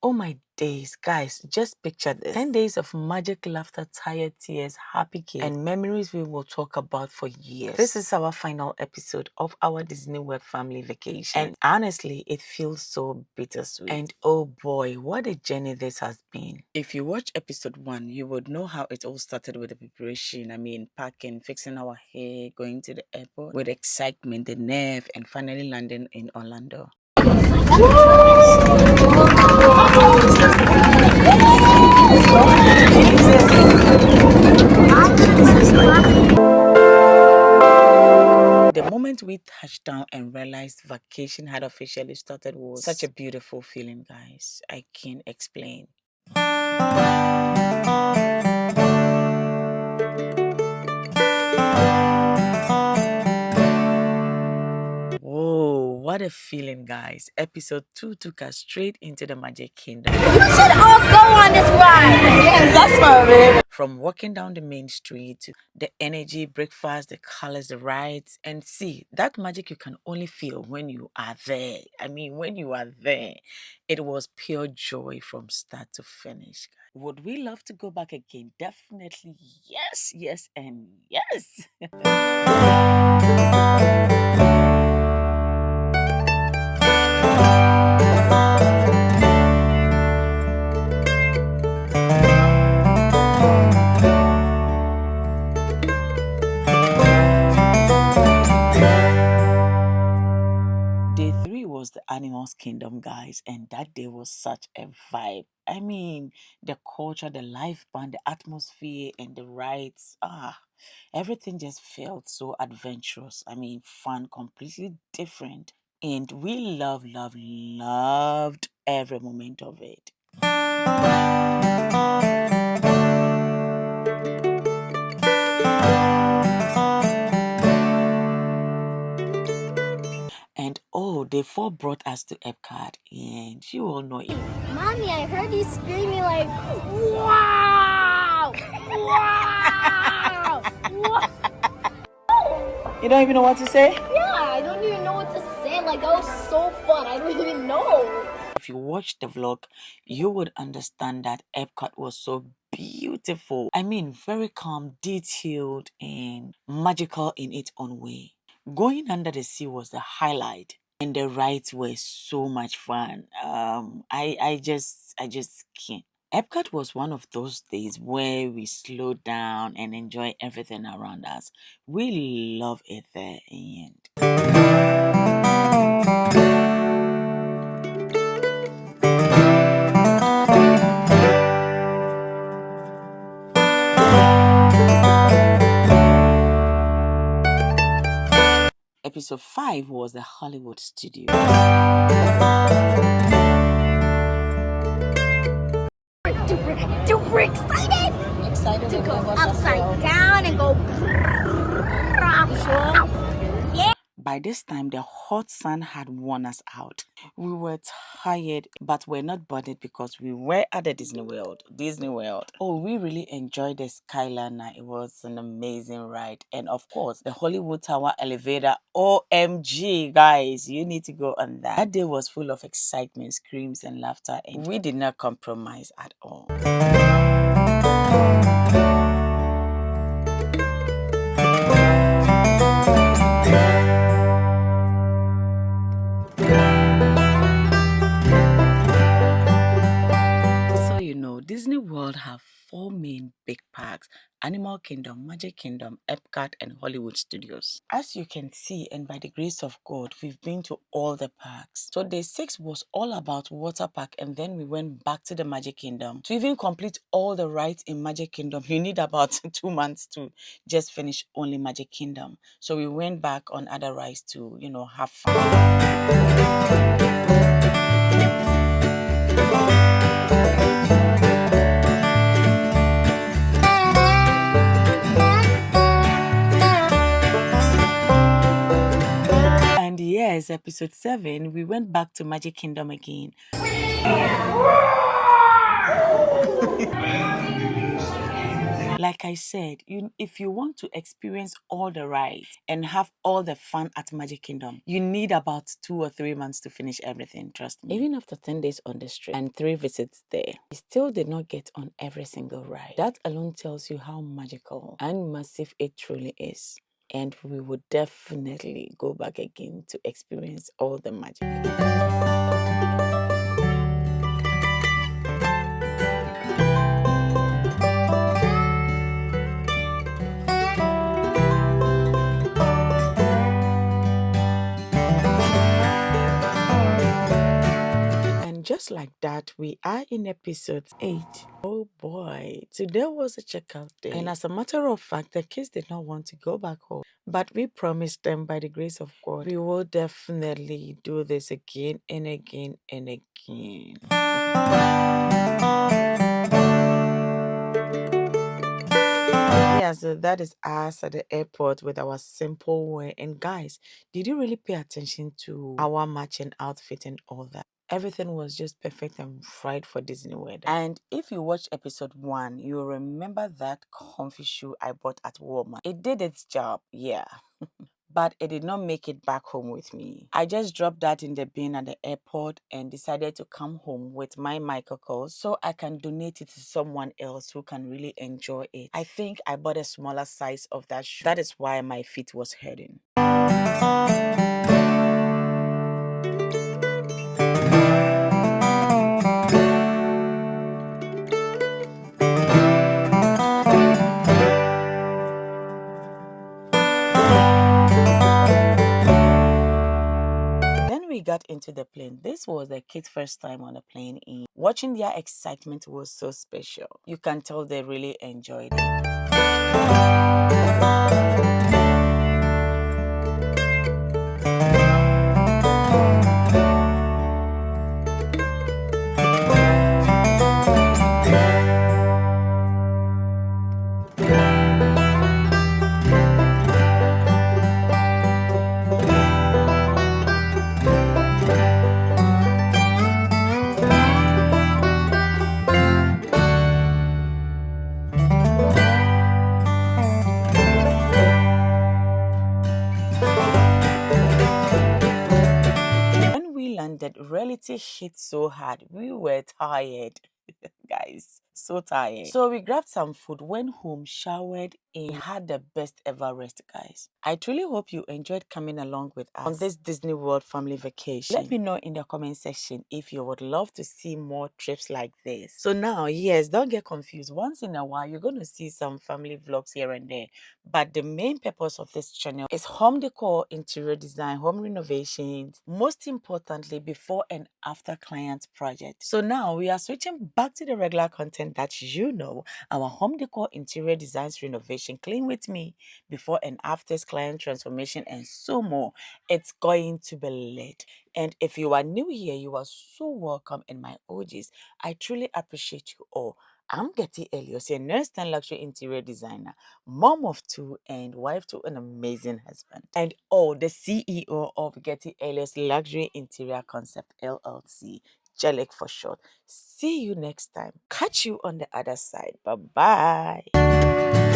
Oh my days, guys, just picture this. 10 days of magic, laughter, tired tears, happy kids, and memories we will talk about for years. This is our final episode of our Disney World family vacation. And honestly, it feels so bittersweet. And oh boy, what a journey this has been. If you watch episode 1, you would know how it all started with the preparation. I mean, packing, fixing our hair, going to the airport with excitement, the nerve, and finally landing in Orlando. The moment we touched down and realized vacation had officially started was such a beautiful feeling, guys. I can't explain. Whoa, what a feeling, guys. Episode 2 took us straight into the Magic Kingdom. You should all go on this ride. Yes, that's my baby. From walking down the main street to the energy, breakfast, the colors, the rides, and see, that magic you can only feel when you are there. I mean, when you are there, it was pure joy from start to finish. Would we love to go back again? Definitely yes, yes, and yes. Day 3 was the Animals Kingdom, guys, and that day was such a vibe. I mean, the culture, the life band, the atmosphere, and the rides, everything just felt so adventurous. I mean, fun, completely different. And we loved every moment of it. And oh, they 4 brought us to Epcot, and you all know it. Mommy, I heard you screaming like, wow! Wow! Wow! You don't even know what to say? Yeah, I don't even know what to say. Like, that was so fun. I don't even know. If you watch the vlog, you would understand that Epcot was so beautiful. I mean, very calm, detailed, and magical in its own way. Going under the sea was the highlight, and the rides were so much fun. I just can't. Epcot was one of those days where we slow down and enjoy everything around us. We love it there, and Episode 5 was the Hollywood Studio. Super excited! Excited To go upside down and go. Yeah. By this time, the hot sun had worn us out. We were tired, but we're not bothered because we were at the Disney World. Oh, we really enjoyed the Skyliner. It was an amazing ride. And of course, the Hollywood Tower elevator. OMG, guys, you need to go on that. That day was full of excitement, screams, and laughter. And we did not compromise at all. Disney World have 4 main big parks: Animal Kingdom, Magic Kingdom, Epcot, and Hollywood Studios. As you can see, and by the grace of God, we've been to all the parks. So day 6 was all about water park, and then we went back to the Magic Kingdom. To even complete all the rides in Magic Kingdom, you need about 2 months to just finish only Magic Kingdom. So we went back on other rides to, have fun. Yes, episode 7, we went back to Magic Kingdom again. Like like I said, if you want to experience all the rides and have all the fun at Magic Kingdom, you need about 2 or 3 months to finish everything, trust me. Even after 10 days on the strip and 3 visits there, we still did not get on every single ride. That alone tells you how magical and massive it truly is. And we would definitely go back again to experience all the magic. And just like that, we are in episode 8. Oh boy, today was a checkout day. And as a matter of fact, the kids did not want to go back home. But we promised them by the grace of God, we will definitely do this again and again and again. Yeah, so that is us at the airport with our simple wear. And guys, did you really pay attention to our matching outfit and all that? Everything was just perfect and right for Disney weather. And if you watch episode 1, you'll remember that comfy shoe I bought at Walmart. It did its job, yeah. But it did not make it back home with me. I just dropped that in the bin at the airport and decided to come home with my Michael Kors so I can donate it to someone else who can really enjoy it. I think I bought a smaller size of that shoe. That is why my feet was hurting. Then we got into the plane. This was the kids' first time on a plane in. Watching their excitement was so special. You can tell they really enjoyed it. When we landed, reality hit so hard. We were tired. Guys, so tired. So we grabbed some food, went home, showered, and had the best ever rest, guys. I truly hope you enjoyed coming along with us on this Disney World family vacation. Let me know in the comment section if you would love to see more trips like this. So now, yes, don't get confused. Once in a while, you're going to see some family vlogs here and there. But the main purpose of this channel is home decor, interior design, home renovations, most importantly, before and after client project. So now we are switching back to the regular content that you know, our home decor, interior designs, renovation, clean with me, before and after client transformation, and so more. It's going to be lit. And if you are new here, you are so welcome. And my OGs, I truly appreciate you all. I'm Getty Elios, your nurse and luxury interior designer, mom of 2, and wife to an amazing husband. And the CEO of Getty Elios Luxury Interior Concept LLC, Jellic for short. See you next time. Catch you on the other side. Bye bye.